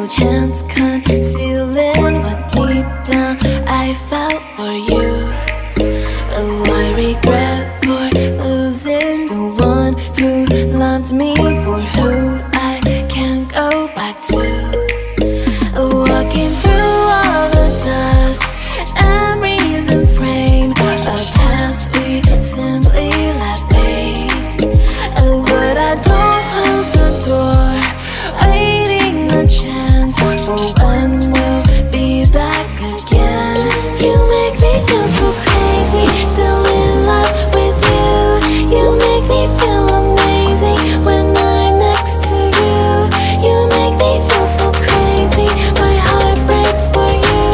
no chance concealing what deep down I felt for you. Oh, I regret for losing the one who loved me, for who I can't go back to. Walking through all the dust, memories and frame a past we simply let fade. Oh, but I don't close the door, waiting a chance for when we'll be back again. You make me feel so crazy, still in love with you. You make me feel amazing when I'm next to you. You make me feel so crazy, my heart breaks for you.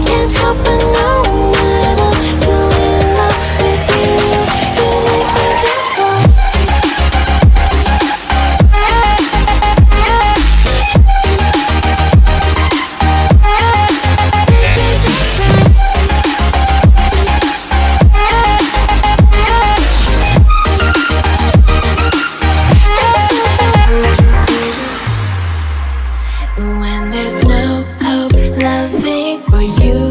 Can't help but know that I'm still in love with you. You make me feel so. When there's no hope loving for you,